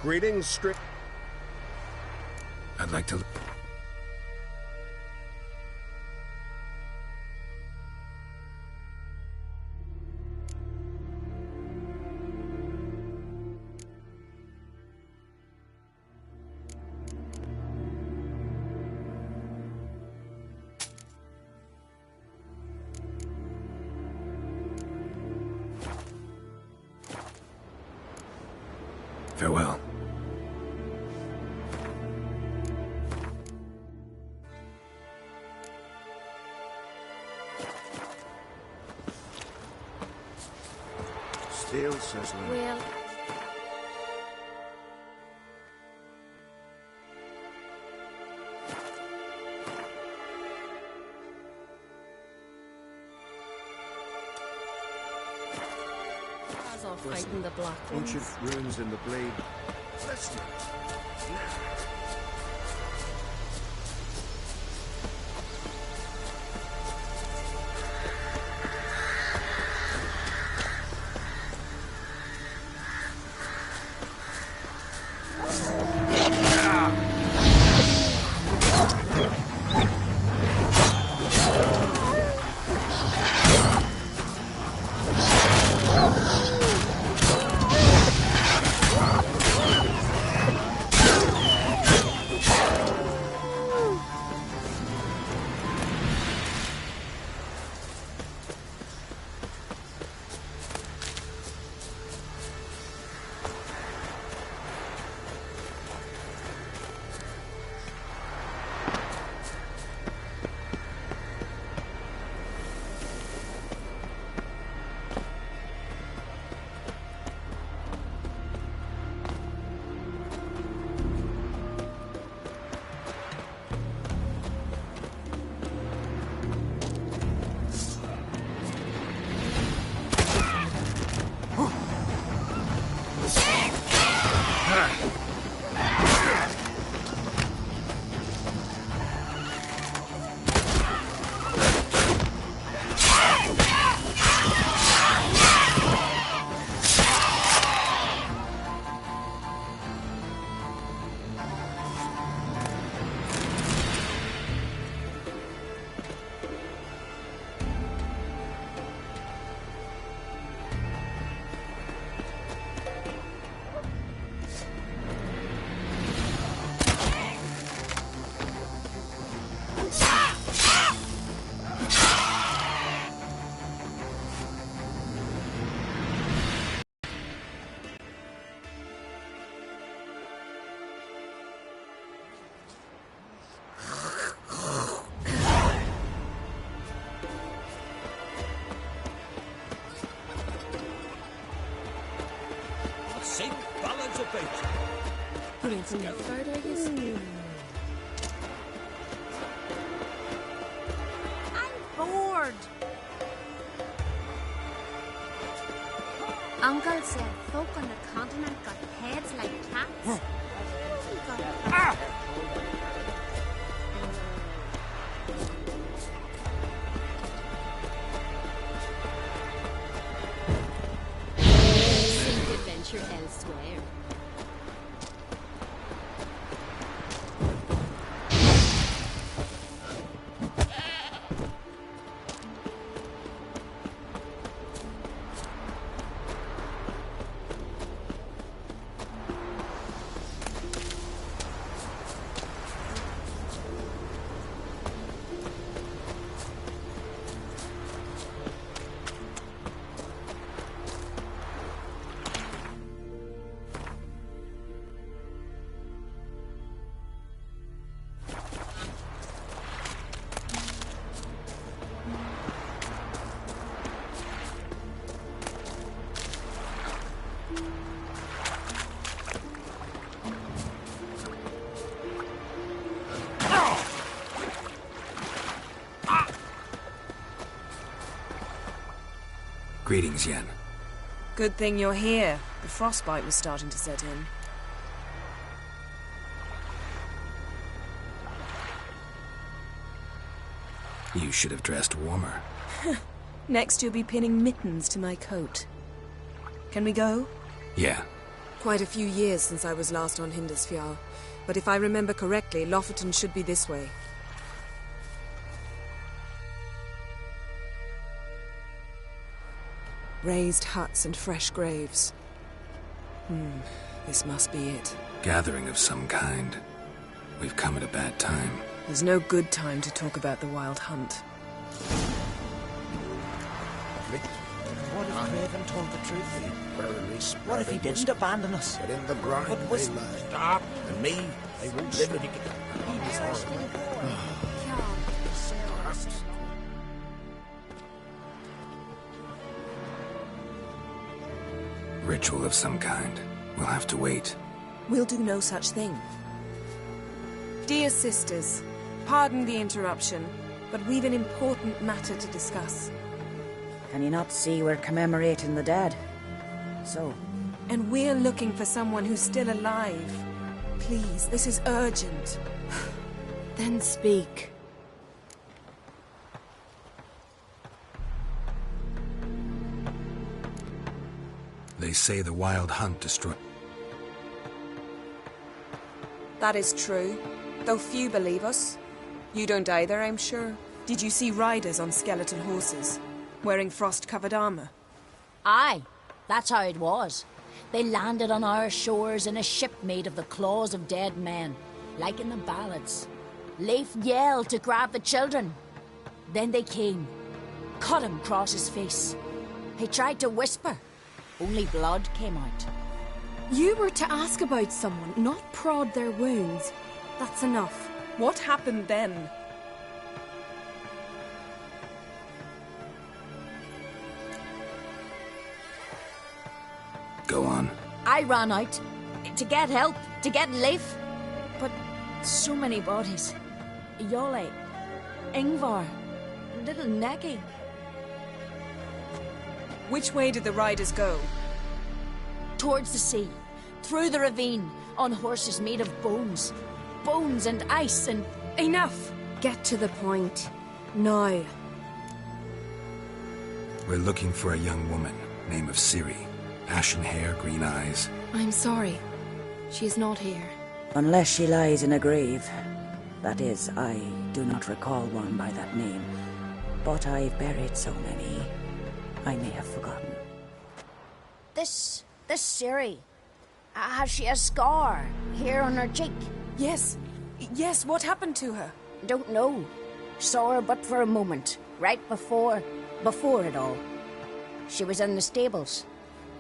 Greetings, I'd like to... Farewell. Still, says Lynn. Well, as of fighting the Black Ones. Ancient ruins in the blade. Listen. Sink balance of bait. Putting some further, I guess. I'm bored. Uncle said folk on the continent got heads like cats. Seek adventure elsewhere. Greetings, Yen. Good thing you're here. The frostbite was starting to set in. You should have dressed warmer. Next you'll be pinning mittens to my coat. Can we go? Yeah. Quite a few years since I was last on Hindisfjall, but if I remember correctly, Lofoten should be this way. Raised huts and fresh graves. This must be it. Gathering of some kind. We've come at a bad time. There's no good time to talk about the Wild Hunt. What if Craven told the truth? What if he Spreading didn't abandon us? But in the grind But was- they lie. Stop. And me, They won't living speak. Ritual of some kind. We'll have to wait. We'll do no such thing. Dear sisters, pardon the interruption, but we've an important matter to discuss. Can you not see we're commemorating the dead? So, And we're looking for someone who's still alive. Please, this is urgent. Then speak. They say the Wild Hunt destroyed. That is true, though few believe us. You don't either, I'm sure. Did you see riders on skeleton horses, wearing frost-covered armor? Aye, that's how it was. They landed on our shores in a ship made of the claws of dead men, like in the ballads. Leif yelled to grab the children. Then they came, cut him across his face. He tried to whisper, only blood came out. You were to ask about someone, not prod their wounds. That's enough. What happened then? Go on. I ran out to get help, to get Leif. But so many bodies. Yole, Ingvar, little Necky. Which way did the riders go? Towards the sea, through the ravine, on horses made of bones. Bones and ice and... Enough! Get to the point. Now. We're looking for a young woman, name of Ciri. Ashen hair, green eyes. I'm sorry. She is not here. unless she lies in a grave. That is, I do not recall one by that name. But I've buried so many, I may have forgotten. This Ciri, has she a scar here on her cheek? Yes. Yes, what happened to her? Don't know. Saw her but for a moment, right before it all. She was in the stables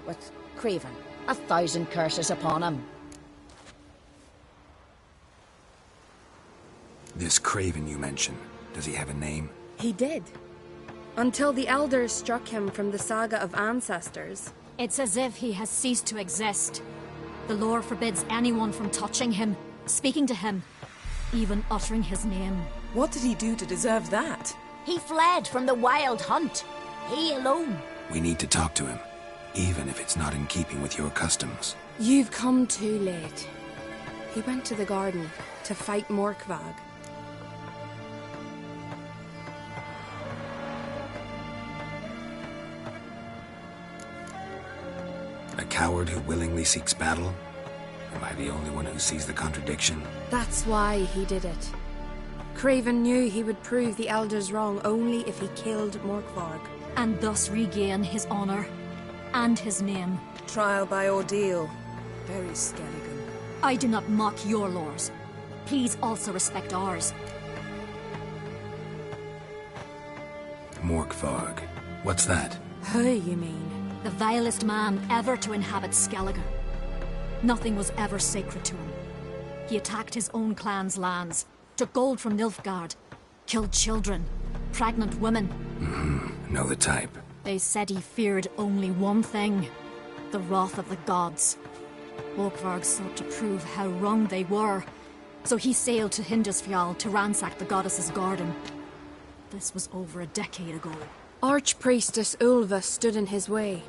with Craven. 1,000 curses upon him. This Craven you mention, does he have a name? He did. Until the elders struck him from the saga of ancestors. It's as if he has ceased to exist. The lore forbids anyone from touching him, speaking to him, even uttering his name. What did he do to deserve that? He fled from the Wild Hunt. He alone. We need to talk to him, even if it's not in keeping with your customs. You've come too late. He went to the garden to fight Morkvag. A coward who willingly seeks battle? Am I the only one who sees the contradiction? That's why he did it. Craven knew he would prove the elders wrong only if he killed Morkvarg. And thus regain his honor and his name. Trial by ordeal. Very Skelligan. I do not mock your laws. Please also respect ours. Morkvarg. What's that? Who, you mean? The vilest man ever to inhabit Skellige. Nothing was ever sacred to him. He attacked his own clan's lands, took gold from Nilfgaard, killed children, pregnant women. Know the type. They said he feared only one thing, the wrath of the gods. Morkvarg sought to prove how wrong they were, so he sailed to Hindisfjall to ransack the goddess's garden. This was over a decade ago. Archpriestess Ulva stood in his way.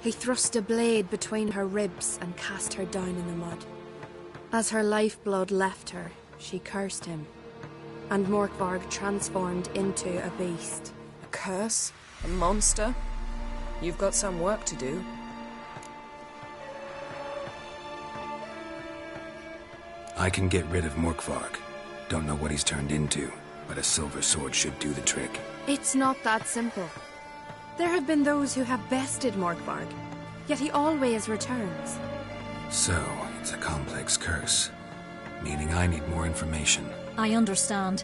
He thrust a blade between her ribs and cast her down in the mud. As her lifeblood left her, she cursed him, and Morkvarg transformed into a beast. A curse? A monster? You've got some work to do. I can get rid of Morkvarg. Don't know what he's turned into, but a silver sword should do the trick. It's not that simple. There have been those who have bested Morkvarg, yet he always returns. So, it's a complex curse, meaning I need more information. I understand,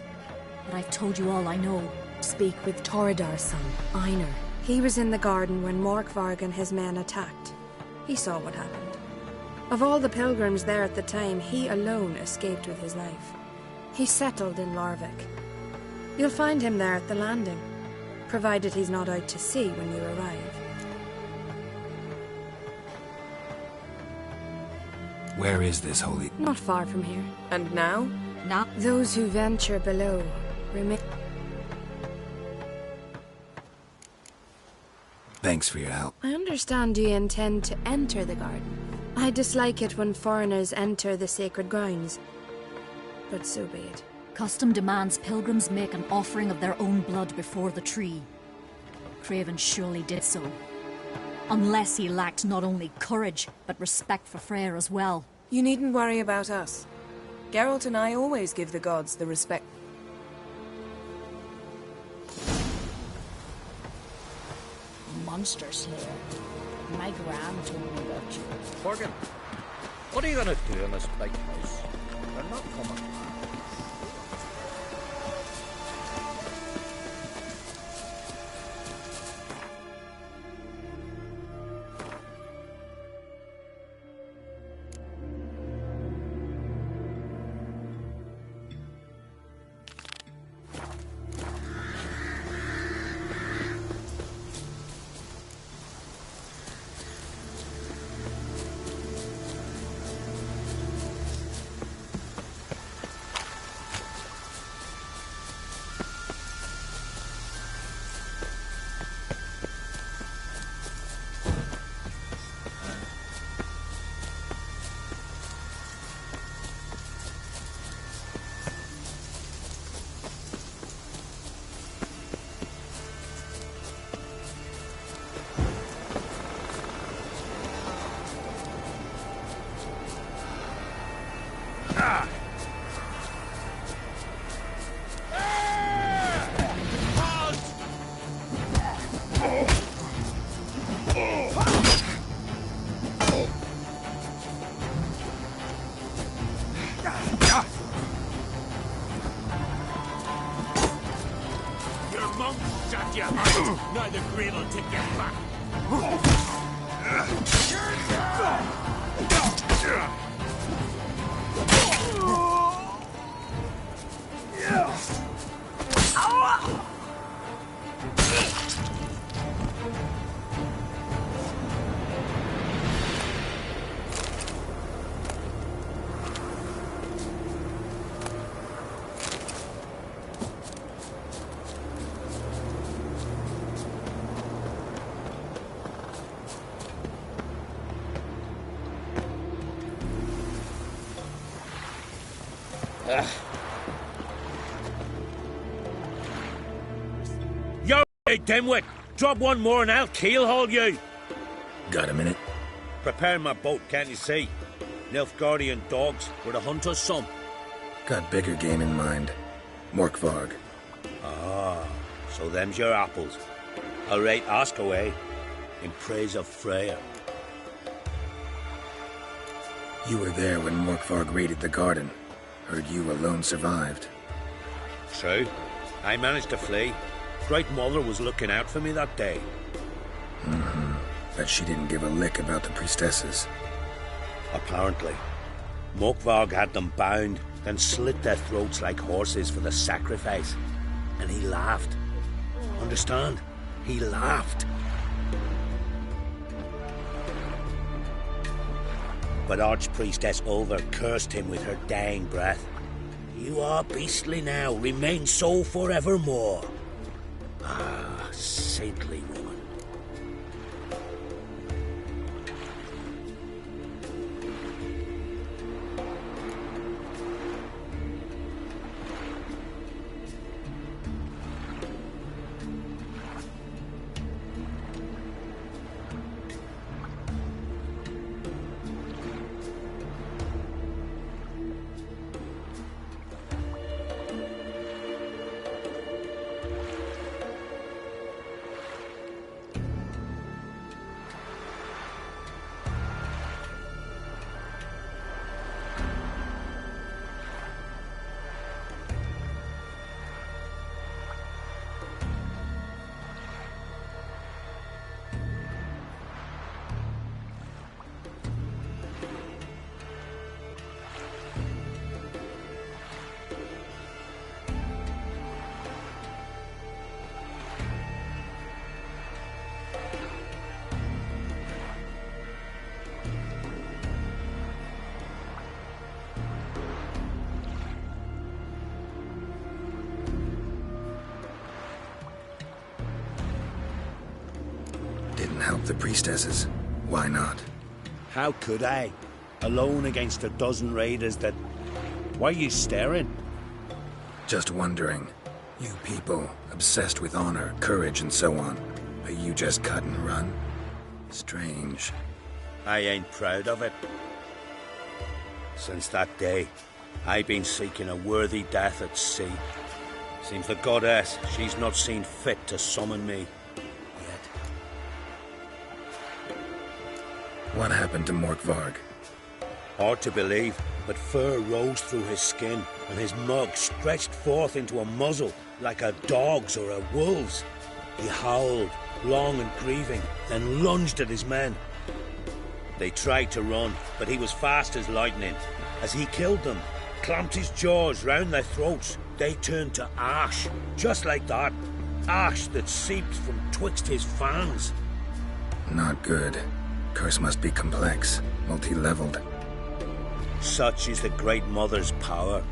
but I've told you all I know. Speak with Toredar's son, Einar. He was in the garden when Morkvarg and his men attacked. He saw what happened. Of all the pilgrims there at the time, he alone escaped with his life. He settled in Larvik. You'll find him there at the landing, provided he's not out to sea when you arrive. Where is this holy... Not far from here. And now? Now, Those who venture below remain... Thanks for your help. I understand you intend to enter the garden. I dislike it when foreigners enter the sacred grounds, but so be it. custom demands pilgrims make an offering of their own blood before the tree. Craven surely did so. Unless he lacked not only courage, but respect for Freyr as well. You needn't worry about us. Geralt and I always give the gods the respect. Monster Slayer. My gran told me about you. Morgan, what are you gonna do in this big house? They're not coming back. Now the grave will take you back. Yo, hey, dimwit! Drop one more and I'll keelhaul you! Got a minute? Prepare my boat, can't you see? Nilfgaardian dogs were to hunt us some. Got bigger game in mind. Morkvarg. Ah, so them's your apples. All right, ask away. In praise of Freya. You were there when Morkvarg raided the garden. Heard you alone survived. True. I managed to flee. Great Mother was looking out for me that day. Bet she didn't give a lick about the priestesses. Apparently. Morkvarg had them bound, then slit their throats like horses for the sacrifice. And he laughed. Understand? He laughed. But Archpriestess Ulver cursed him with her dying breath. You are beastly now, remain so forevermore. Ah, saintly woman. help the priestesses. Why not? How could I? Alone against a dozen raiders that... Why are you staring? Just wondering. You people, obsessed with honor, courage, and so on. Are you just cut and run? Strange. I ain't proud of it. Since that day, I've been seeking a worthy death at sea. Seems the goddess, she's not seen fit to summon me yet. What happened to Morkvarg? Hard to believe, but fur rose through his skin, and his mug stretched forth into a muzzle like a dog's or a wolf's. He howled, long and grieving, then lunged at his men. They tried to run, but he was fast as lightning. As he killed them, clamped his jaws round their throats, they turned to ash, just like that. Ash that seeped from twixt his fangs. Not good. Curse must be complex, multi-leveled. Such is the Great Mother's power.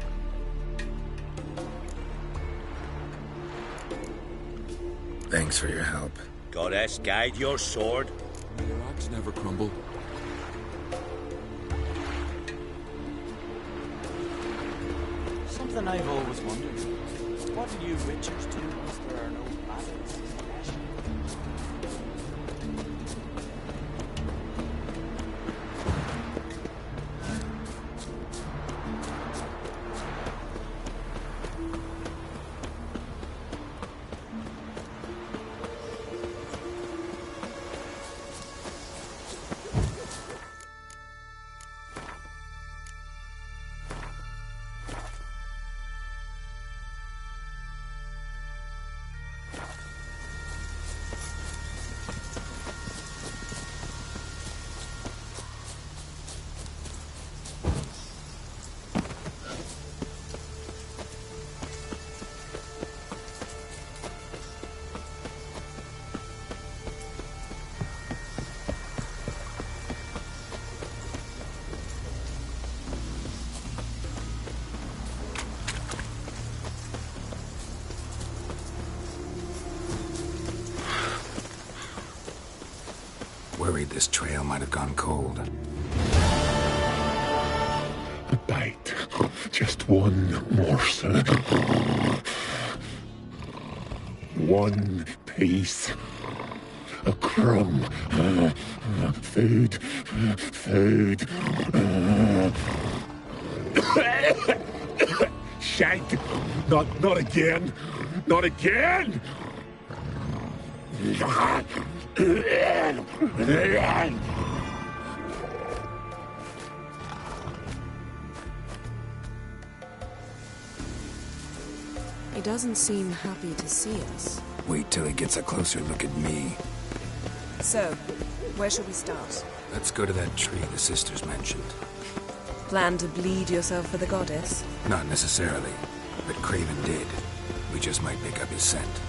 Thanks for your help. Goddess, guide your sword. May the rocks never crumble. Something I've always wondered. What do you Richards do once there are no battles? Worried this trail might have gone cold. A bite. Just one morsel. One piece. A crumb. Food. Food. Shank. Not again. Not again. He doesn't seem happy to see us. Wait till he gets a closer look at me. So, where shall we start? Let's go to that tree the sisters mentioned. Plan to bleed yourself for the goddess? Not necessarily, but Craven did. We just might pick up his scent.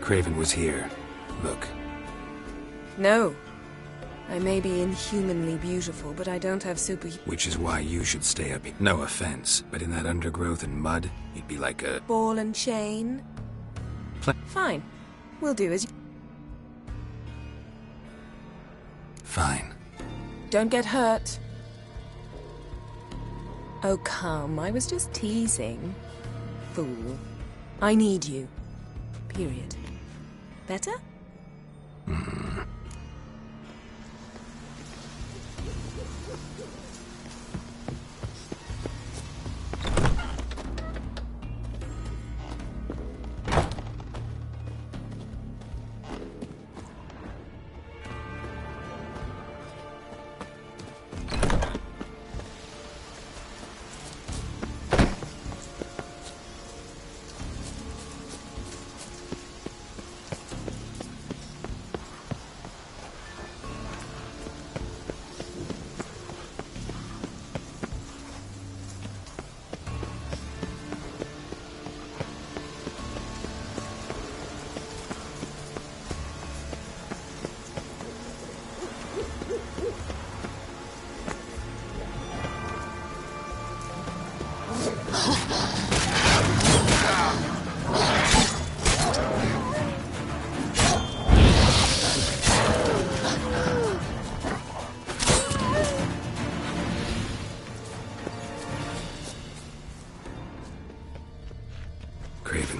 Craven was here. Look. No. I may be inhumanly beautiful, but I don't have super... Which is why you should stay up here. No offense, but in that undergrowth and mud, you'd be like a... Ball and chain? Fine. We'll do as you... Fine. Don't get hurt. Oh, come. I was just teasing. Fool. I need you. Period. Better?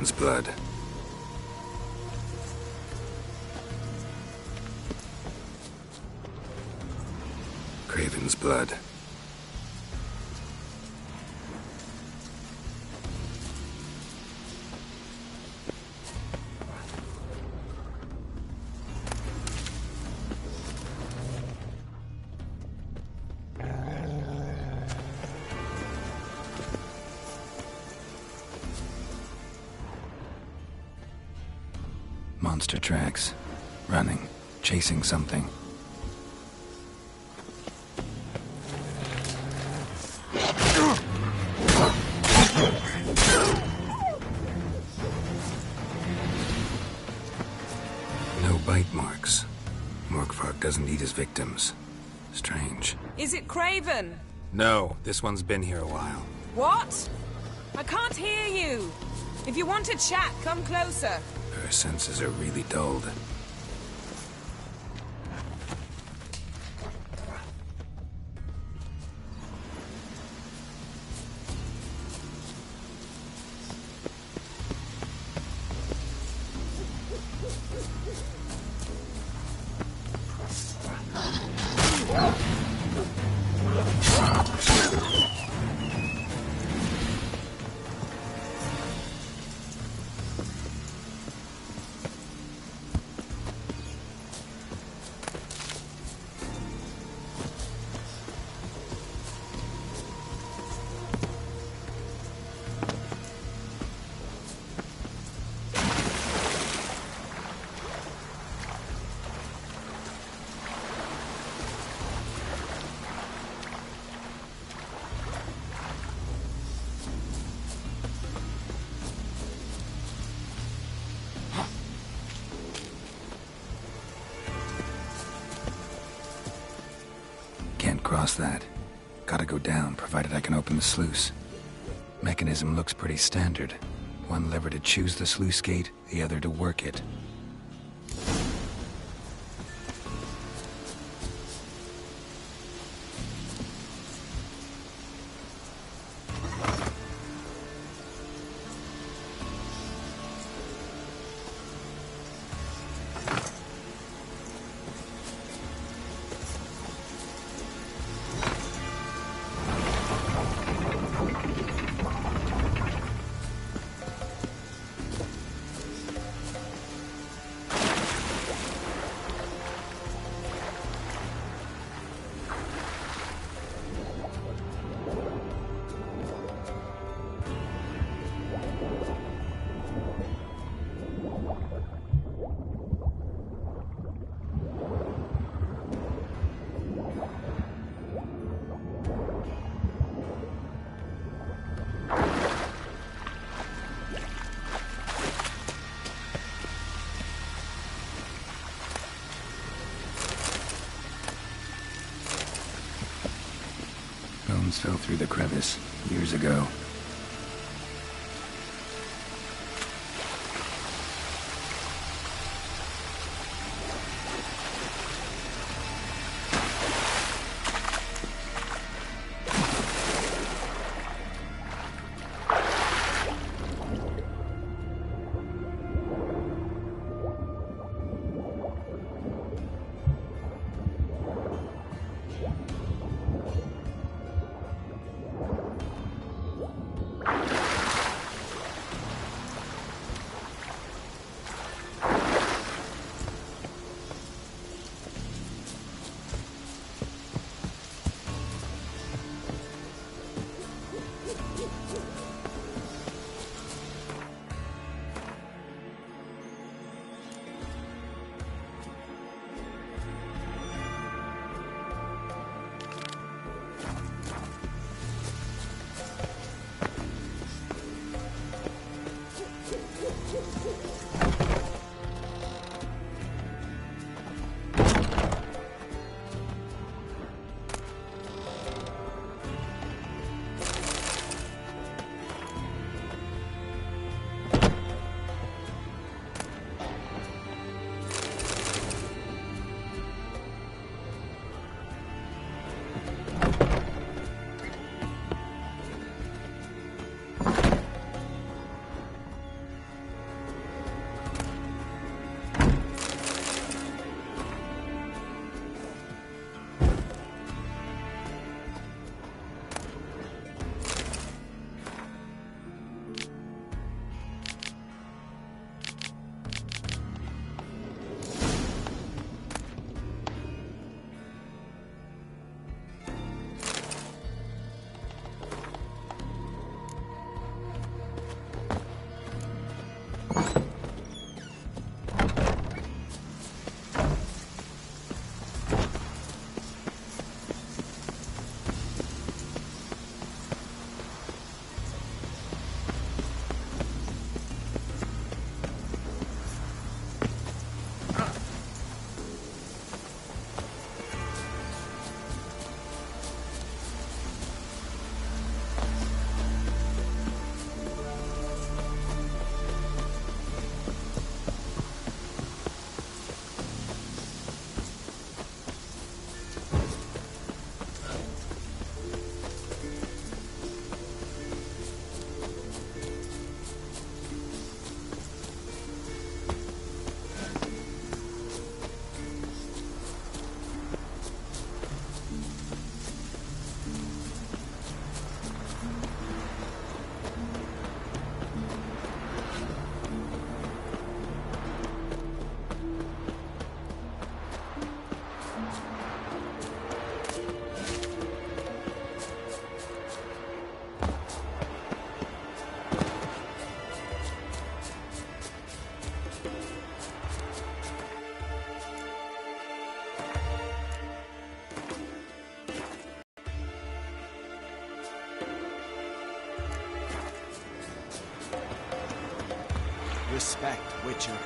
Craven's blood. Craven's blood. Monster tracks. Running. Chasing something. No bite marks. Morkvarg doesn't eat his victims. Strange. Is it Craven? No, this one's been here a while. What? I can't hear you. If you want to chat, come closer. Her senses are really dulled. Can't cross that. Gotta go down, provided I can open the sluice. Mechanism looks pretty standard. One lever to choose the sluice gate, the other to work it. Bones fell through the crevice years ago. Respect, Witcher.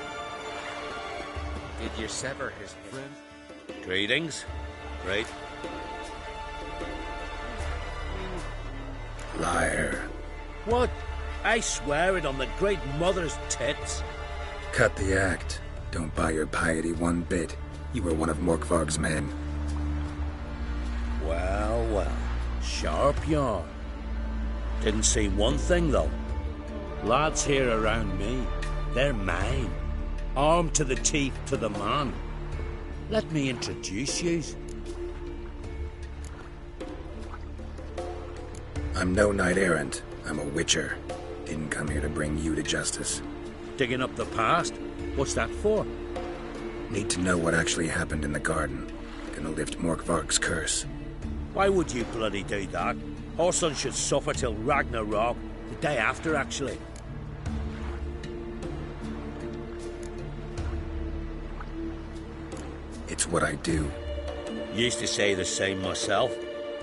Did you sever his friend? Greetings. Right. Liar. What? I swear it on the Great Mother's tits. Cut the act. Don't buy your piety one bit. You were one of Morkvarg's men. Well, well. Sharp yarn. Didn't see one thing, though. Lads here around me, they're mine. Armed to the teeth to the man. Let me introduce yous. I'm no knight-errant. I'm a witcher. Didn't come here to bring you to justice. Digging up the past? What's that for? Need to know what actually happened in the garden. Gonna lift Morkvarg's curse. Why would you bloody do that? Our son should suffer till Ragnarok. The day after, actually. It's what I do. Used to say the same myself,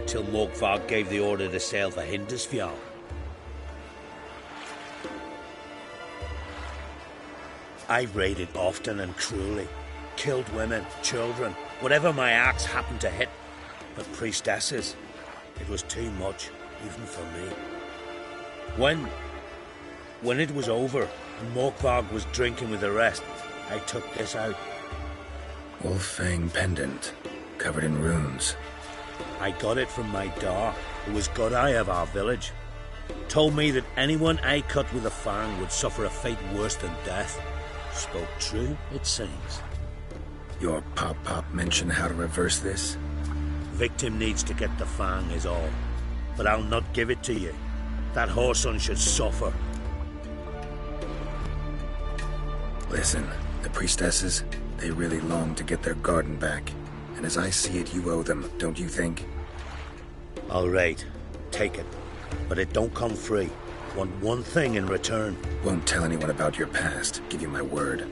till Morkvarg gave the order to sail for Hindisfjall. I've raided often and cruelly, killed women, children, whatever my axe happened to hit. But priestesses, it was too much, even for me. When it was over, and Morkvarg was drinking with the rest, I took this out. Wolf-Fang pendant, covered in runes. I got it from my Dar, who was Godai of our village. Told me that anyone I cut with a fang would suffer a fate worse than death. Spoke true, it seems. Your pop-pop mention how to reverse this? Victim needs to get the fang is all. But I'll not give it to you. That whoreson should suffer. Listen, the priestesses, they really long to get their garden back. And as I see it, you owe them, don't you think? All right, take it. But it don't come free. Want one thing in return. Won't tell anyone about your past, give you my word.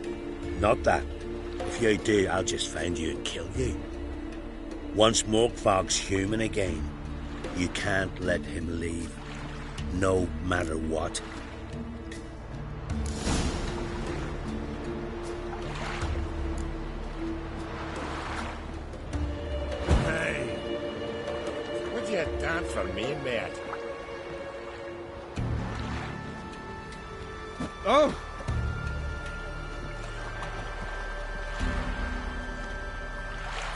Not that. If you do, I'll just find you and kill you. Once Morkvarg's human again, you can't let him leave. No matter what. Hey, would you dance for me, mate? Oh!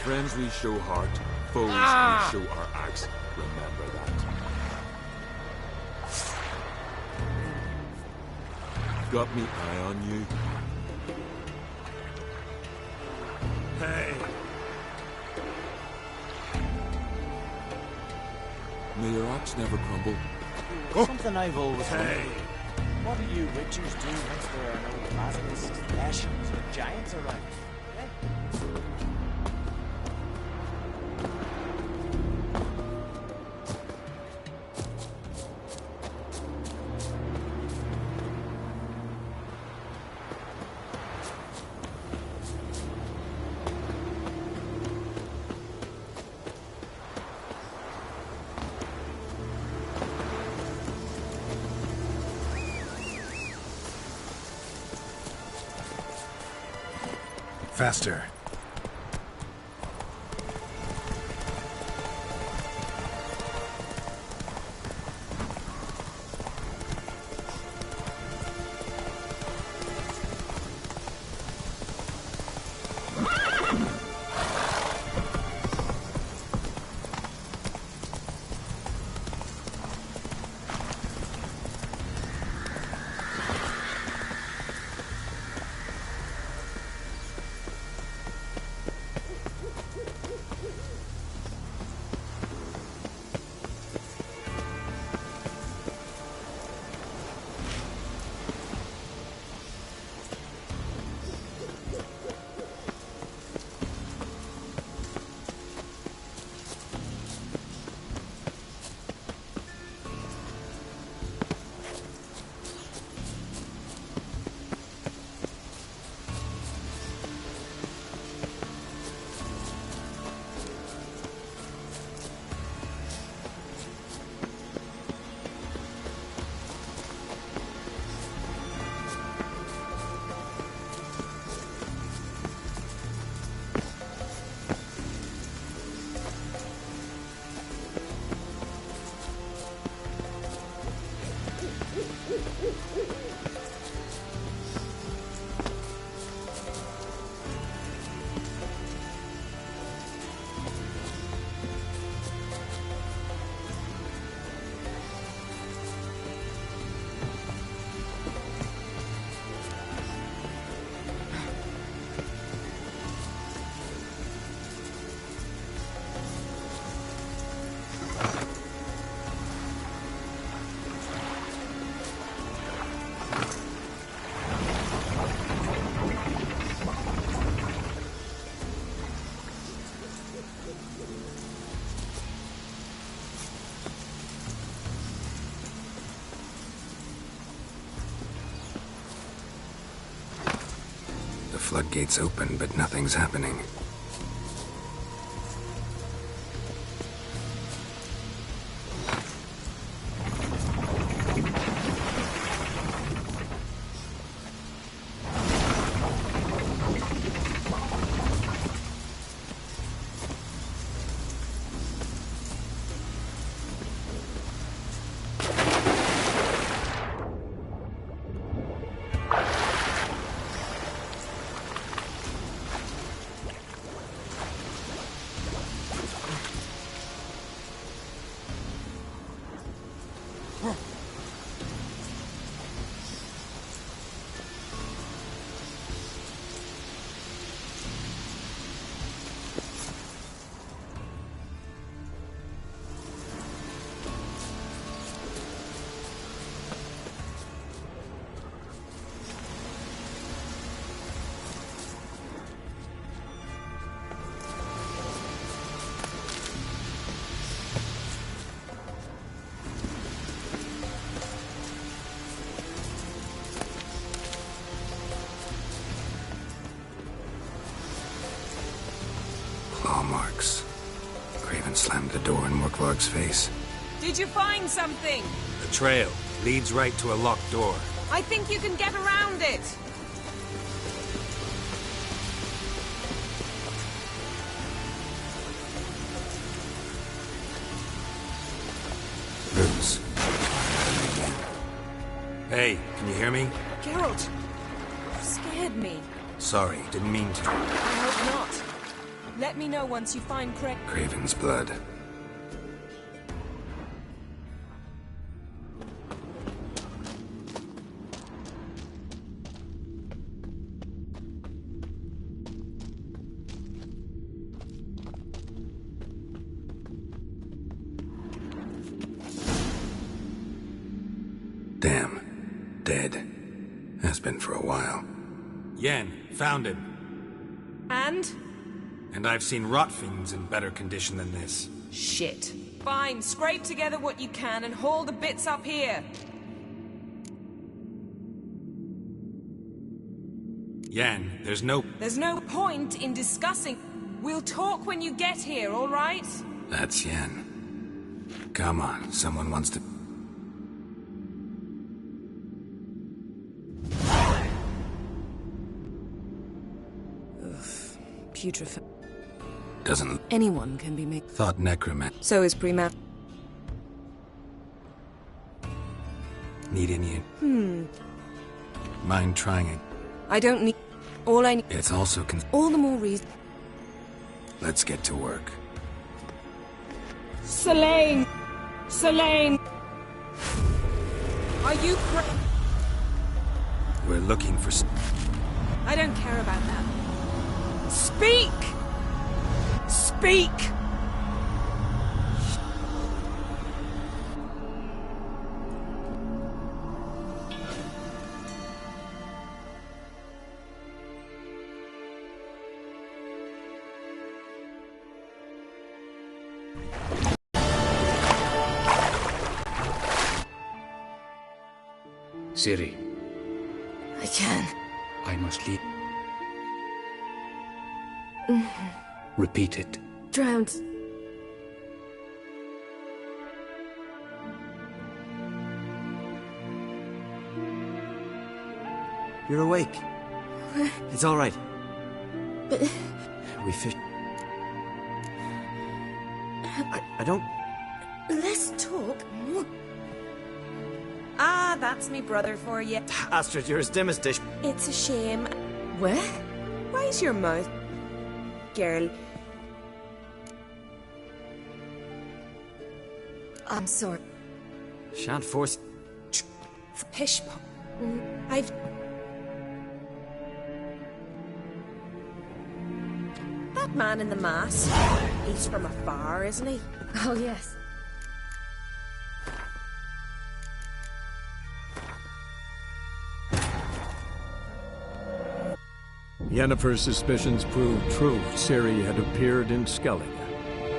Friends we show heart, foes we show our axe. Remember that. Got me eye on you. Hey! May your axe never crumble. Something I've always wondered. What do you witchers do once there are no basilisks, ashes, or giants around? Faster. Floodgates open, but nothing's happening. Claw marks. Craven slammed the door in Morkvarg's face. Did you find something? The trail leads right to a locked door. I think you can get around it. Roots. Hey, can you hear me? Geralt, you scared me. Sorry, didn't mean to. I hope not. Let me know once you find Craven's blood. Damn. Dead. Has been for a while. Yen, found him. And? And I've seen rot fiends in better condition than this. Shit. Fine, scrape together what you can and haul the bits up here. Yen, there's no point in discussing. We'll talk when you get here, all right? That's Yen. Come on, someone wants to... putrefied. Doesn't... Anyone can be made. Thought necromancer. So is Prima. Need any... Mind trying it? I don't need... All I need... It's also All the more reason... Let's get to work. Selene! Selene! Are you We're looking for... I don't care about that. Speak! Speak! Ciri, I can. I must leave. Repeat it. Drowned. You're awake. It's all right. But... We fished. I don't... Let's talk. Ah, that's me brother for you. Astrid, you're as dim as dish. It's a shame. Where? Why's your mouth, girl? I'm sorry. Shan't force... Pish. I've... That man in the mask. He's from afar, isn't he? Oh, yes. Yennefer's suspicions proved true. Ciri had appeared in Skellige.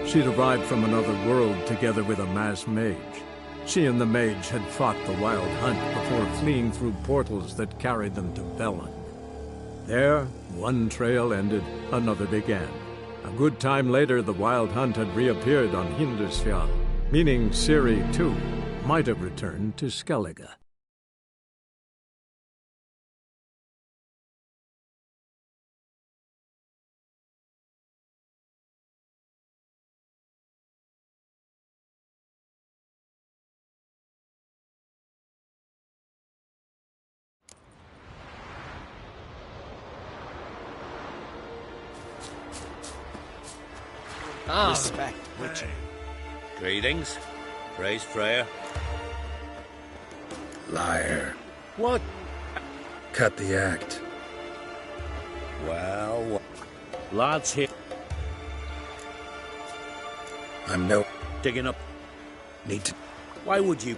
She'd arrived from another world together with a masked mage. She and the mage had fought the Wild Hunt before fleeing through portals that carried them to Velen. There, one trail ended, another began. A good time later, the Wild Hunt had reappeared on Hindarsfjall, meaning Ciri, too, might have returned to Skellige. Respect, Witcher. Greetings. Praise Freya. Liar. What? Cut the act. Well, lads here. I'm no... Digging up. Need to... Why would you...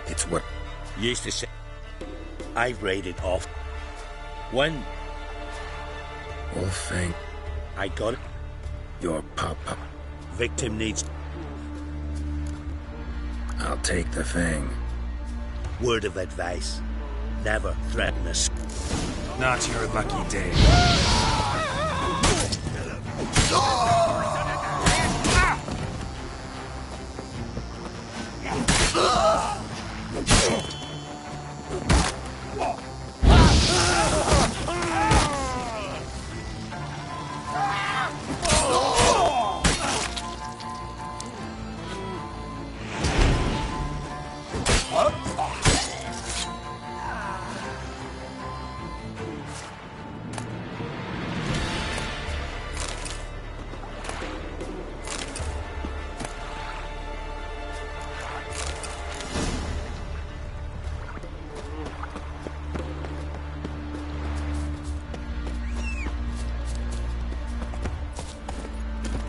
It's what... Used to say... I've raided off. When... Wolfang. I got it. Your papa. Victim needs... I'll take the thing. Word of advice. Never threaten us. Not your lucky day.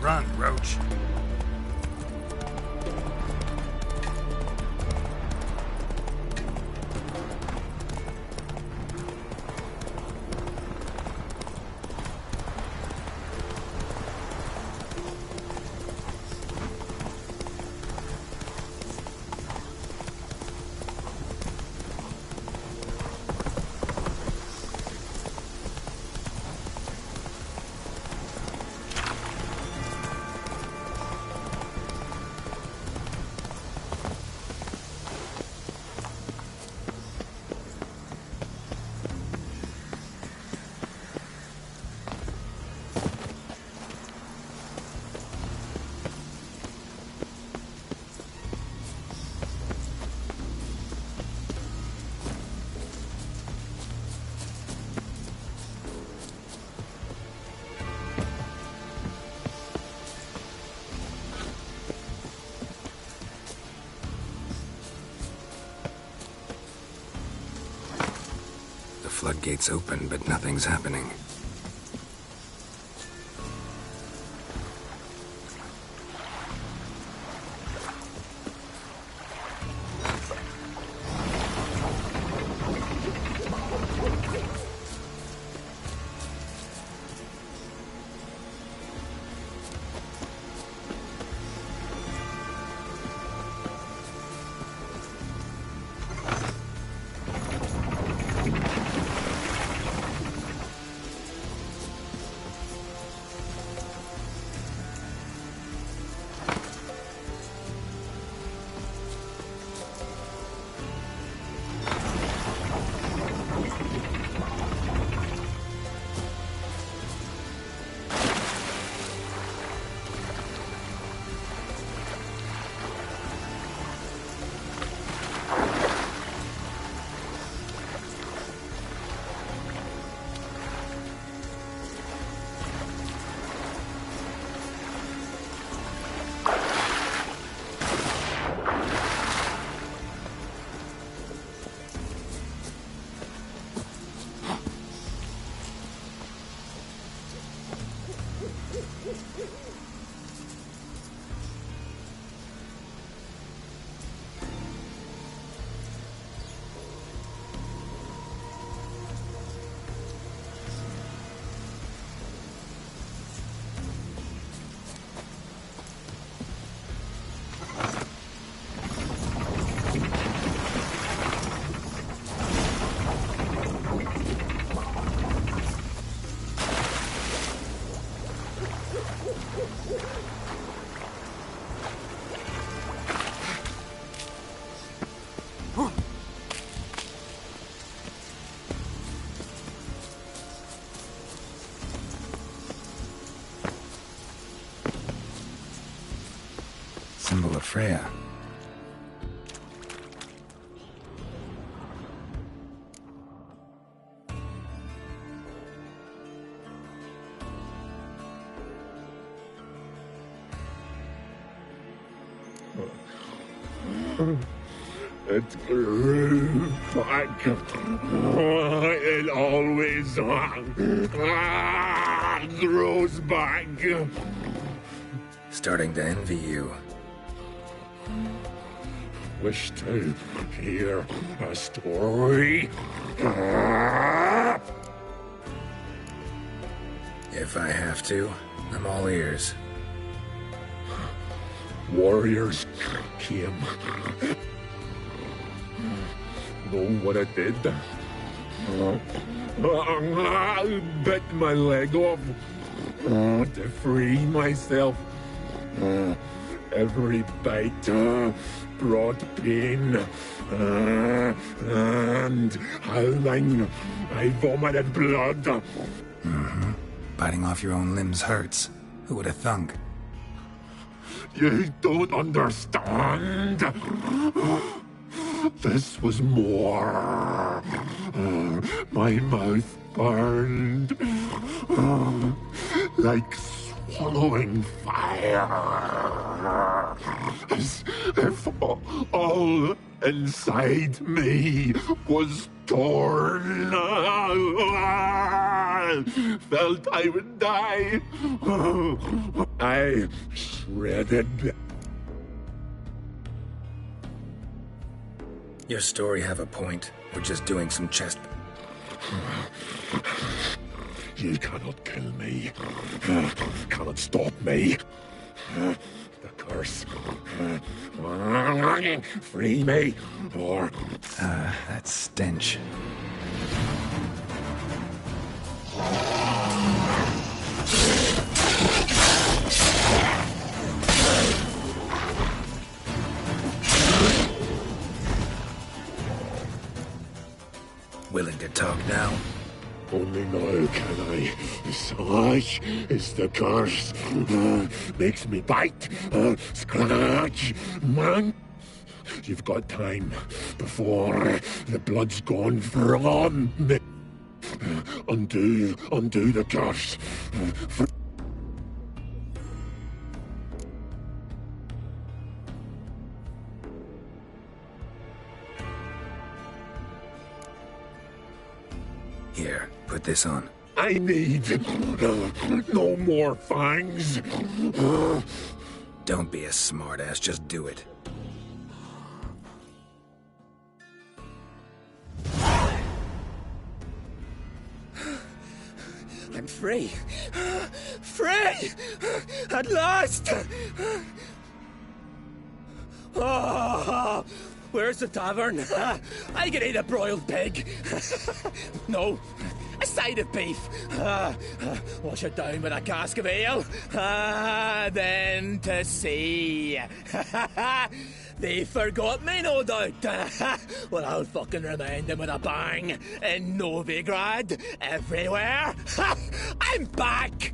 Run, Roach. floodgates open, but nothing's happening. Symbol of Freya. It grew back. It always grows back. Starting to envy you. Wish to hear a story? If I have to, I'm all ears. Warriors came. Know what I did? I bit my leg off to free myself. Every bite brought pain, and howling, I vomited blood. Mm-hmm. Biting off your own limbs hurts. Who would have thunk? You don't understand. This was more. My mouth burned like swallowing fire, as if all inside me was torn. Felt I would die. I shredded. Your story have a point. We're just doing some chest... You cannot kill me. Cannot stop me. The curse. Free me, or... that stench. Willing to talk now? Only now can I. Such is the curse. Makes me bite, scratch, man. You've got time before the blood's gone from me. Undo the curse. put this on? I need no more fangs. Don't be a smartass, just do it. I'm free. Free! At last! Oh, where's the tavern? I can eat a broiled pig. No, a side of beef. Wash it down with a cask of ale. Then to sea. They forgot me, no doubt. Well, I'll fucking remind them with a bang. In Novigrad, everywhere. I'm back!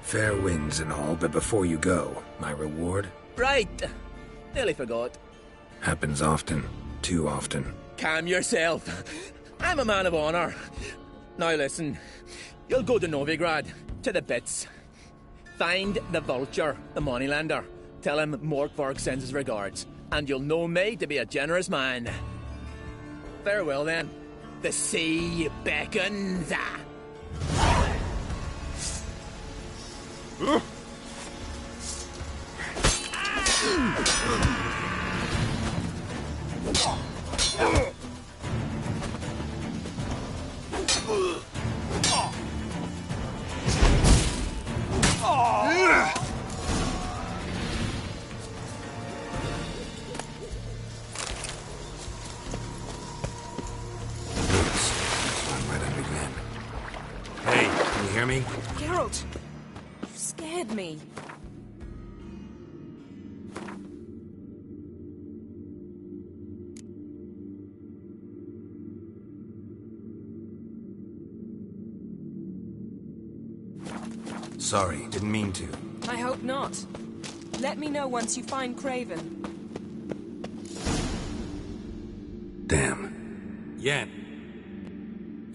Fair winds and all, but before you go, my reward? Right. Nearly forgot. Happens often. Too often. Calm yourself. I'm a man of honor. Now listen. You'll go to Novigrad. To the bits. Find the Vulture, the moneylender. Tell him Morkvarg sends his regards. And you'll know me to be a generous man. Farewell then. The sea beckons. Hey, can you hear me? Geralt, you scared me. Sorry, didn't mean to. I hope not. Let me know once you find Craven. Damn. Yen.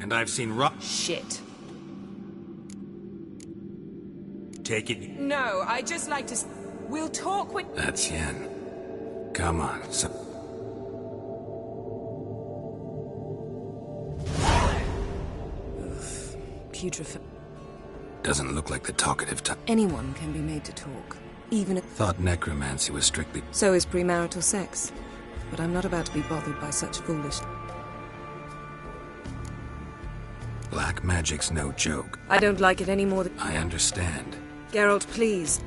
And I've seen Shit. Take it. No, I'd just like to... We'll talk when... That's Yen. Come on, Putrefied. Doesn't look like the talkative type. Anyone can be made to talk. Even if... Thought necromancy was strictly... So is premarital sex. But I'm not about to be bothered by such foolish... Black magic's no joke. I don't like it any more than... I understand. Geralt, please.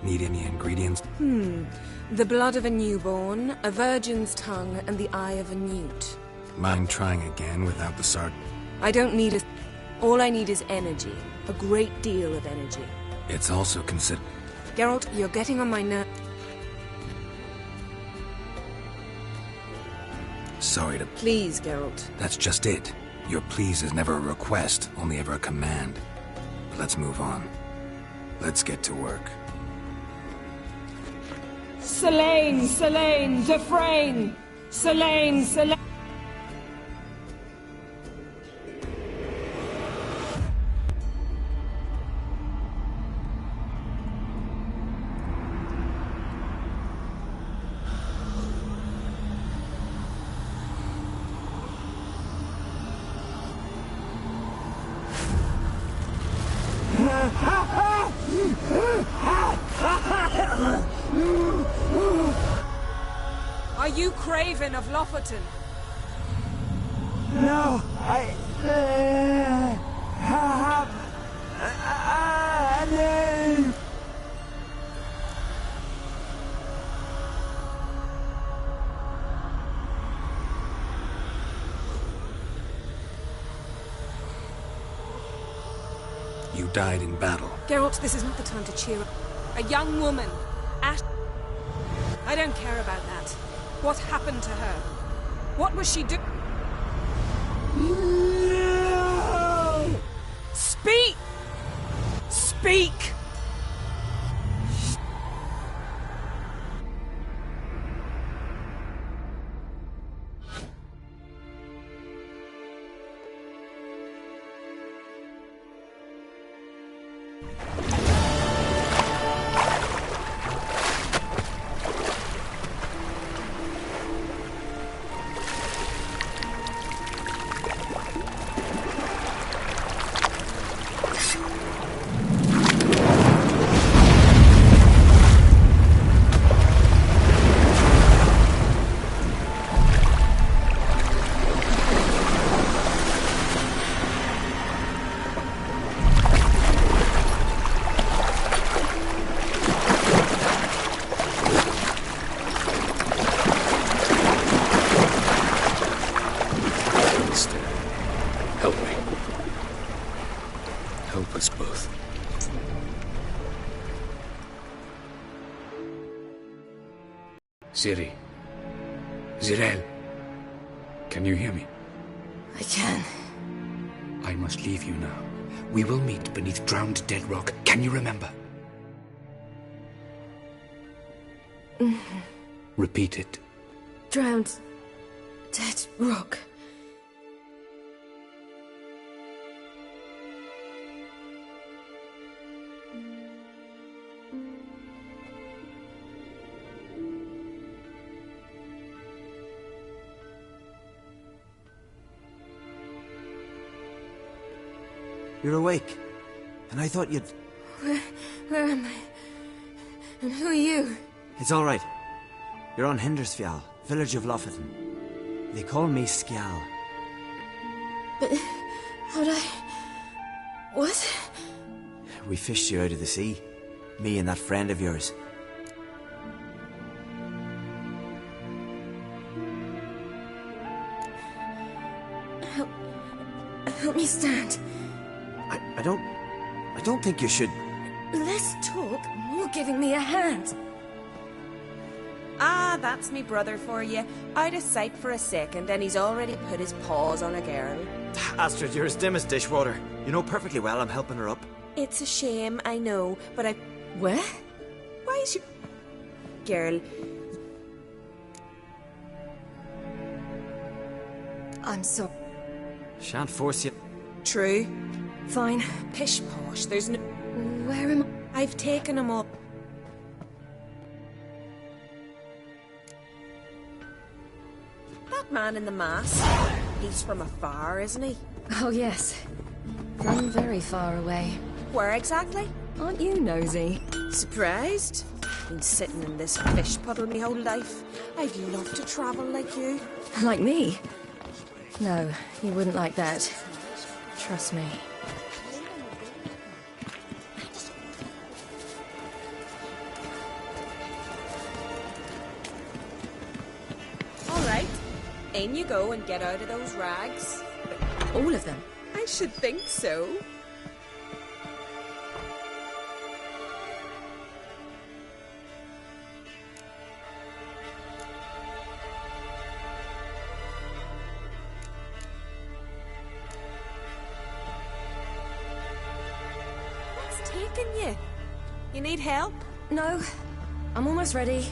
Need any ingredients? The blood of a newborn, a virgin's tongue, and the eye of a newt. Mind trying again without the sard? I don't need a... All I need is energy. A great deal of energy. It's also considered... Geralt, you're getting on my nerve. Sorry to... Please, Geralt. That's just it. Your please is never a request, only ever a command. But let's move on. Let's get to work. Selene, Selene, Dufresne! Selene, Selene! Are you Craven of Lofoten? No, I have a name. You died in battle. Geralt, this is not the time to cheer up. A young woman. I don't care about that. What happened to her? What was she doing? No! Speak! Speak! Help me. Help us both. Ciri. Zirael. Can you hear me? I can. I must leave you now. We will meet beneath drowned dead rock. Can you remember? Repeat it. Drowned. Dead rock. You're awake. And I thought you'd... Where am I? And who are you? It's all right. You're on Hindersfjall, village of Lofoten. They call me Skjal. But... how'd I... What? We fished you out of the sea. Me and that friend of yours. Help me stand. I don't think you should... Less talk, more giving me a hand. Ah, that's me brother for you. Out of sight for a second, and he's already put his paws on a girl. Astrid, you're as dim as dishwater. You know perfectly well I'm helping her up. It's a shame, I know, but I... Where? Why is you... Girl... I'm so... Shan't force you. True. Fine. Pish posh, there's no... Where am I? I've taken him up. That man in the mask, he's from afar, isn't he? Oh, yes. From very far away. Where exactly? Aren't you nosy? Surprised? Been sitting in this fish puddle me whole life. I'd love to travel like you. Like me? No, you wouldn't like that. Trust me. All right. In you go and get out of those rags. All of them? I should think so. What's taking you? You need help? No. I'm almost ready.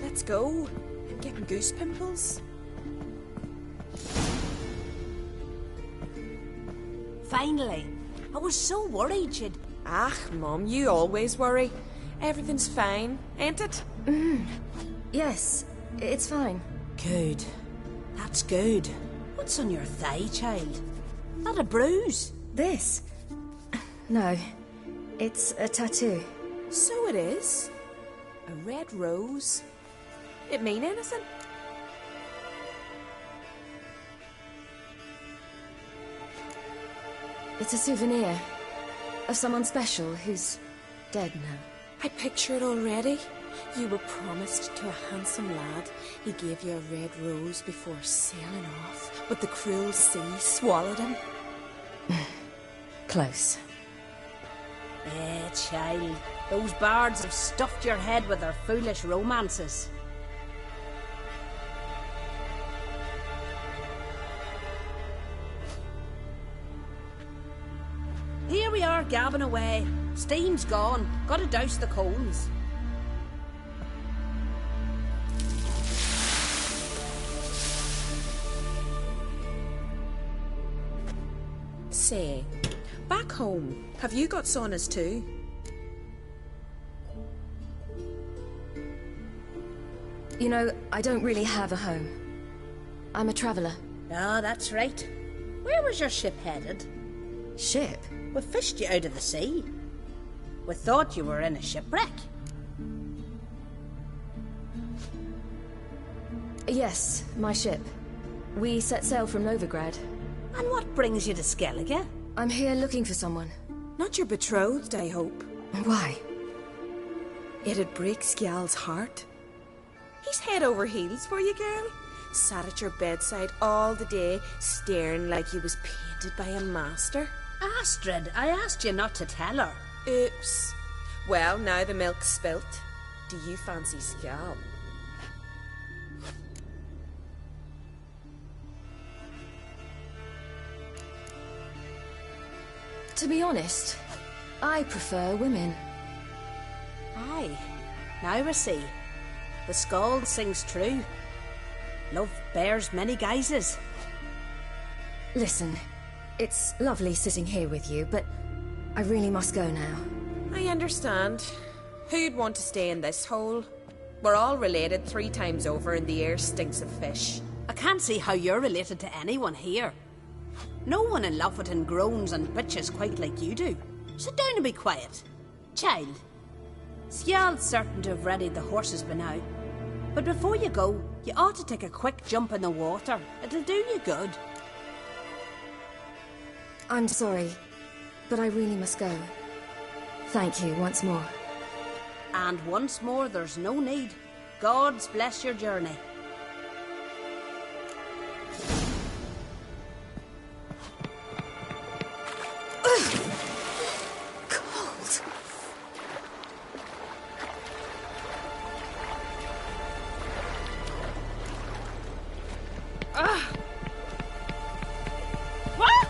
Let's go. I'm getting goose pimples. Finally. I was so worried you'd... Ah, Mum, you always worry. Everything's fine, ain't it? Yes, it's fine. Good. That's good. What's on your thigh, child? Not a bruise? This? No. It's a tattoo. So it is. A red rose. It mean anything? It's a souvenir of someone special who's dead now. I picture it already. You were promised to a handsome lad. He gave you a red rose before sailing off, but the cruel sea swallowed him. Close. Child. Those bards have stuffed your head with their foolish romances. Here we are, gabbing away. Steam's gone. Gotta douse the coals. Say, back home, have you got saunas too? You know, I don't really have a home. I'm a traveller. Ah, that's right. Where was your ship headed? Ship? We fished you out of the sea. We thought you were in a shipwreck. Yes, my ship. We set sail from Novigrad. And what brings you to Skellige? I'm here looking for someone. Not your betrothed, I hope. Why? It'd break Skjald's heart. He's head over heels for you, girl. Sat at your bedside all the day, staring like he was painted by a master. Astrid, I asked you not to tell her. Oops. Well, now the milk's spilt. Do you fancy Skjald? To be honest, I prefer women. Aye. Now I see. The Skald sings true. Love bears many guises. Listen, it's lovely sitting here with you, but I really must go now. I understand. Who'd want to stay in this hole? We're all related 3 times over and the air stinks of fish. I can't see how you're related to anyone here. No one in Lofoten groans and bitches quite like you do. Sit down and be quiet. Child, Skjald's certain to have readied the horses by now. But before you go, you ought to take a quick jump in the water. It'll do you good. I'm sorry, but I really must go. Thank you once more. And once more, there's no need. Gods bless your journey. Cold. What?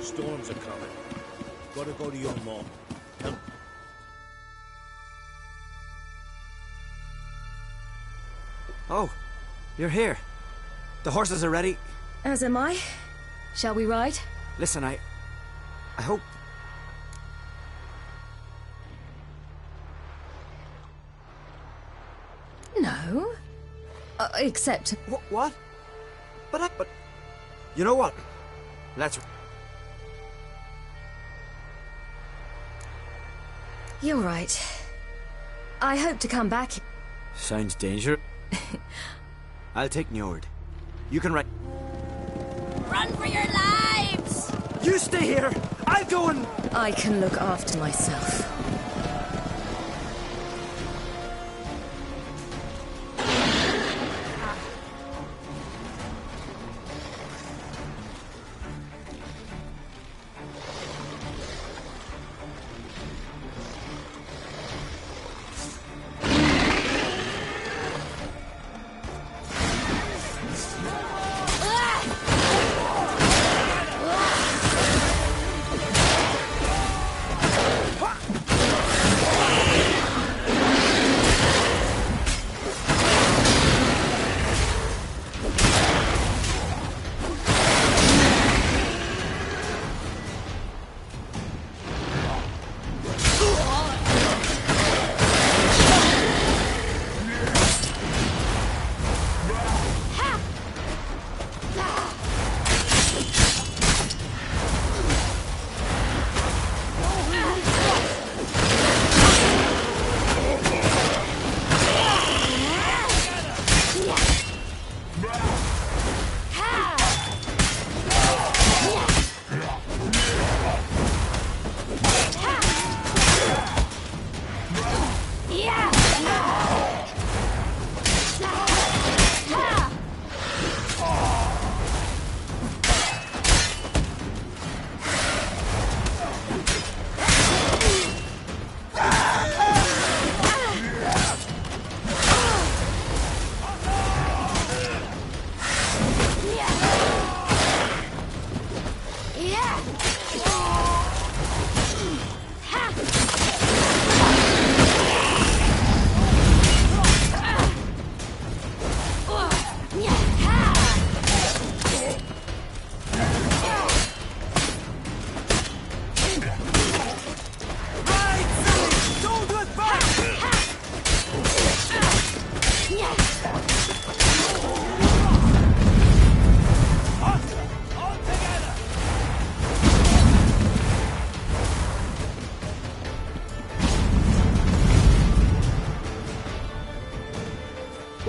Storms are coming. Gotta go to your mom. Oh, you're here. The horses are ready. As am I. Shall we ride? Listen, I hope... No. Except... What? But you know what? Let's... You're right. I hope to come back. Sounds dangerous. I'll take Njord. You can ride... Run for your lives! You stay here! I'll go and... I can look after myself.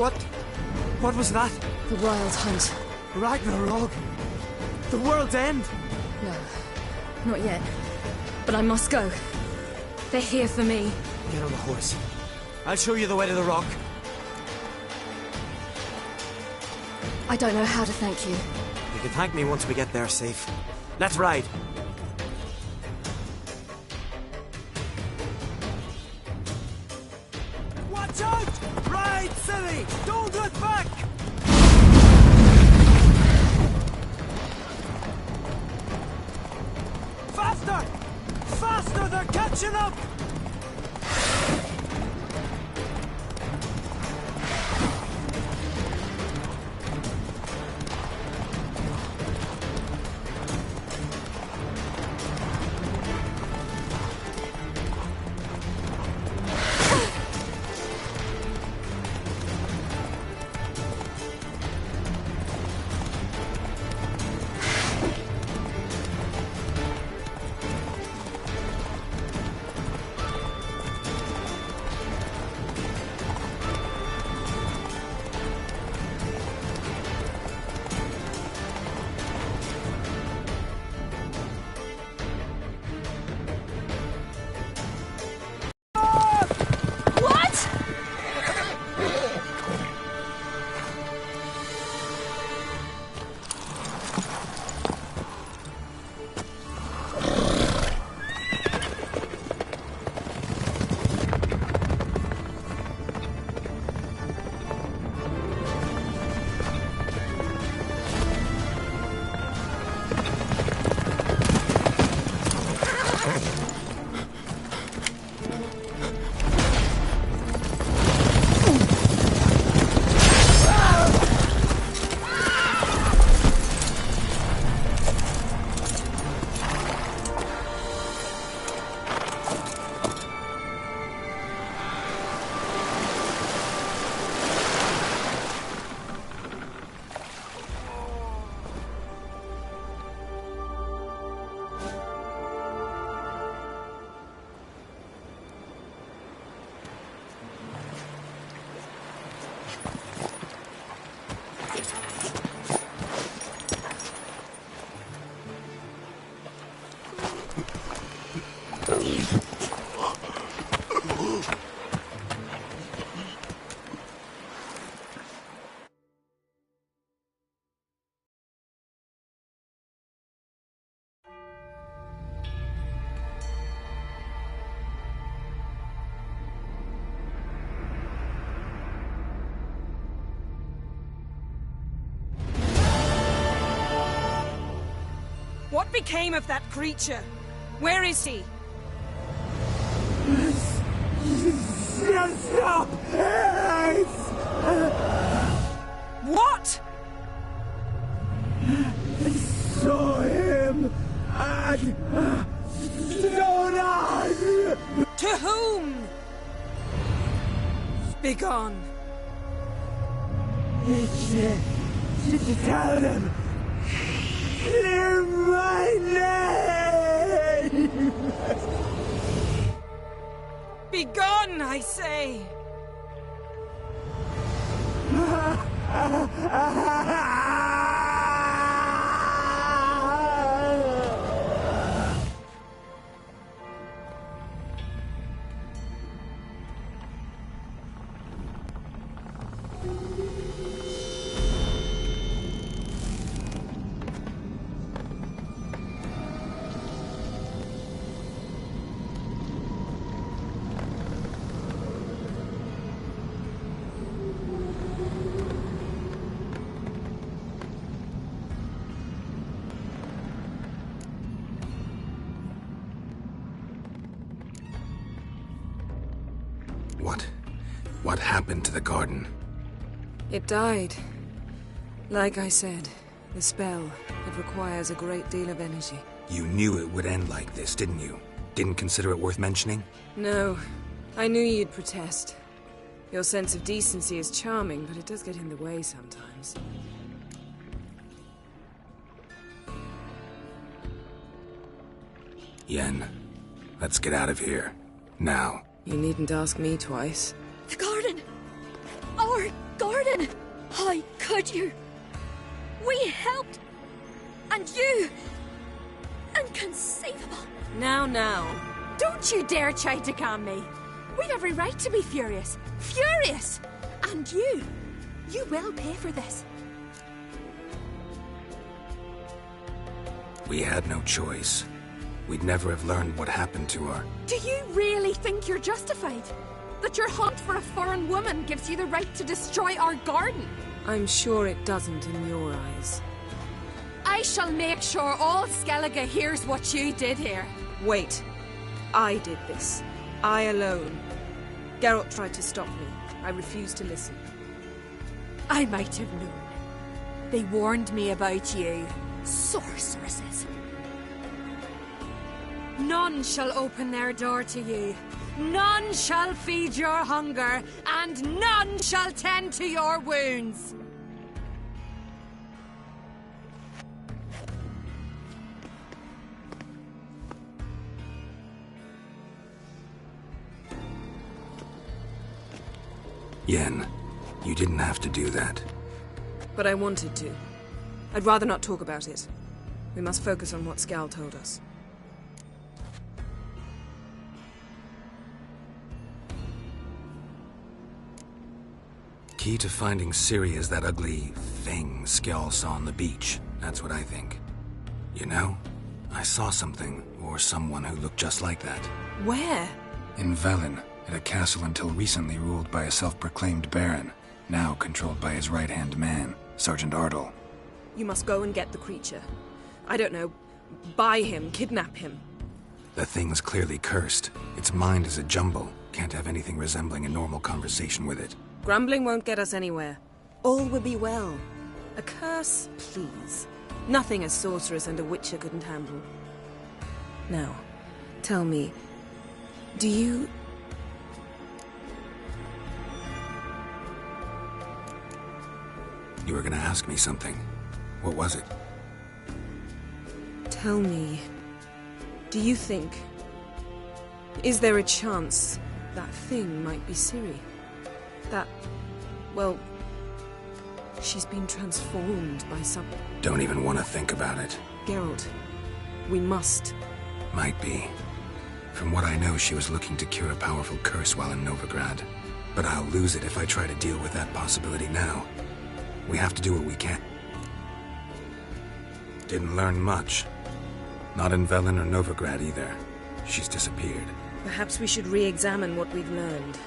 What was that? The Wild Hunt. Ragnarok? The world's end? No, not yet. But I must go. They're here for me. Get on the horse. I'll show you the way to the rock. I don't know how to thank you. You can thank me once we get there safe. Let's ride. Watch out! Ride, silly! Don't look back! Faster! Faster! They're catching up! What became of that creature? Where is he? Stop! What? I saw him at Stonan! To whom? Begone. To tell them. Clear my name! Begone, I say! What happened to the garden? It died. Like I said, the spell, it requires a great deal of energy. You knew it would end like this, didn't you? Didn't consider it worth mentioning? No. I knew you'd protest. Your sense of decency is charming, but it does get in the way sometimes. Yen, let's get out of here. Now. You needn't ask me twice. The garden! Our Gordon! How could you? We helped! And you... Inconceivable! Now. Don't you dare try to calm me. We've every right to be furious. Furious! And you will pay for this. We had no choice. We'd never have learned what happened to her. Do you really think you're justified? That your hunt for a foreign woman gives you the right to destroy our garden? I'm sure it doesn't in your eyes. I shall make sure all Skellige hears what you did here. Wait. I did this. I alone. Geralt tried to stop me. I refused to listen. I might have known. They warned me about you. Sorceresses. None shall open their door to you. None shall feed your hunger, and none shall tend to your wounds. Yen, you didn't have to do that. But I wanted to. I'd rather not talk about it. We must focus on what Skal told us. Key to finding Ciri is that ugly thing Skjall saw on the beach. That's what I think. You know, I saw something, or someone who looked just like that. Where? In Velen, at a castle until recently ruled by a self-proclaimed baron, now controlled by his right-hand man, Sergeant Ardle. You must go and get the creature. I don't know, buy him, kidnap him. The thing's clearly cursed. Its mind is a jumble. Can't have anything resembling a normal conversation with it. Grumbling won't get us anywhere. All will be well. A curse, please. Nothing a sorceress and a witcher couldn't handle. Now, tell me, do you... You were gonna ask me something. What was it? Tell me, do you think... Is there a chance that thing might be Ciri? That... well... she's been transformed by some... Don't even want to think about it. Geralt, we must. Might be. From what I know, she was looking to cure a powerful curse while in Novigrad. But I'll lose it if I try to deal with that possibility now. We have to do what we can. Didn't learn much. Not in Velen or Novigrad either. She's disappeared. Perhaps we should re-examine what we've learned.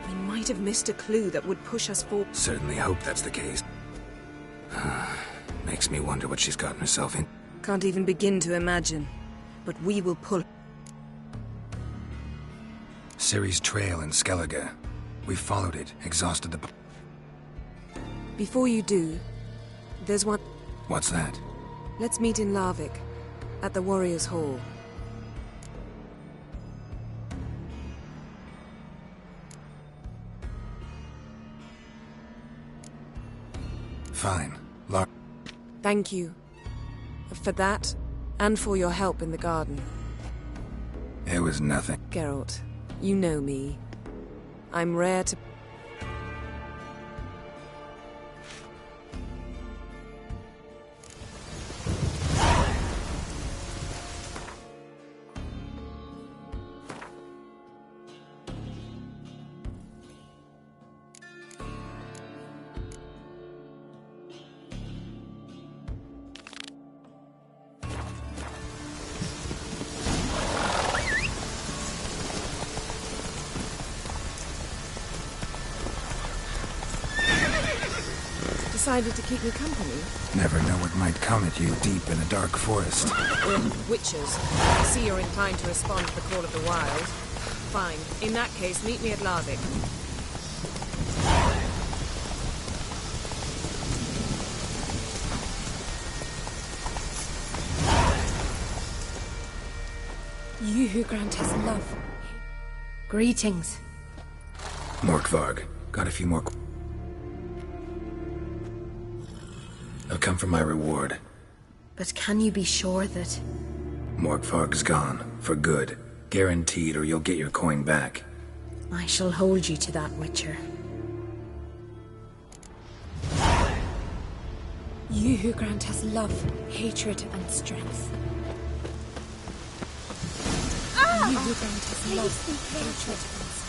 We might have missed a clue that would push us forward. Certainly hope that's the case. Makes me wonder what she's gotten herself in. Can't even begin to imagine. But we will pull... Ciri's trail in Skellige. We followed it, exhausted the... Before you do, there's one... What's that? Let's meet in Larvik, at the Warriors' Hall. Fine. Thank you. For that, and for your help in the garden. It was nothing. Geralt, you know me. I'm rare to... Decided to keep me company? Never know what might come at you deep in a dark forest. Witches. I see you're inclined to respond to the call of the wild. Fine. In that case, meet me at Larvik. You who grant us love. Greetings. Morkvarg. Got a few more... I'll come for my reward. But can you be sure that... Morkvarg's gone. For good. Guaranteed, or you'll get your coin back. I shall hold you to that, Witcher. You who grant us love, hatred, and strength. You who grant us love, hatred, and strength.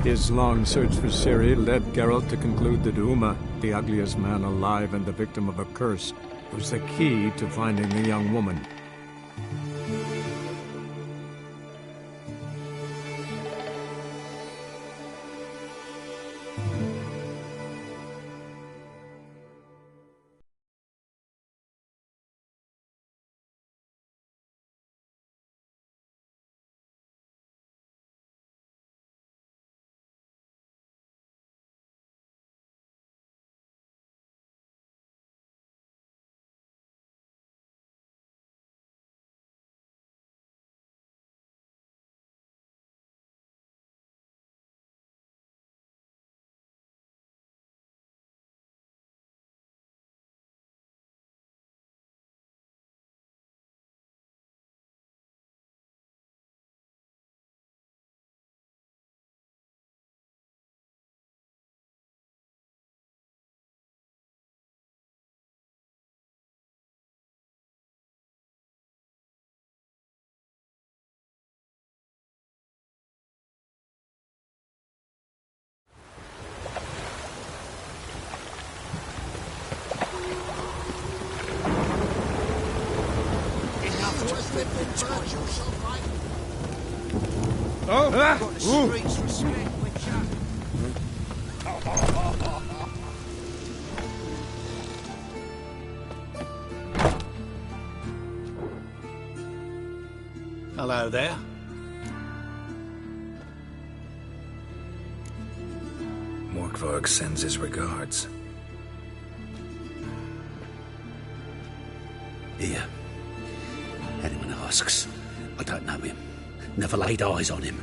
His long search for Ciri led Geralt to conclude that Uma, the ugliest man alive and the victim of a curse, was the key to finding the young woman. Oh! Got Ooh. the streets respect Witcher. Hello there. Morkvarg sends his regards. Here. Anyone asks, I don't know him. Never laid eyes on him.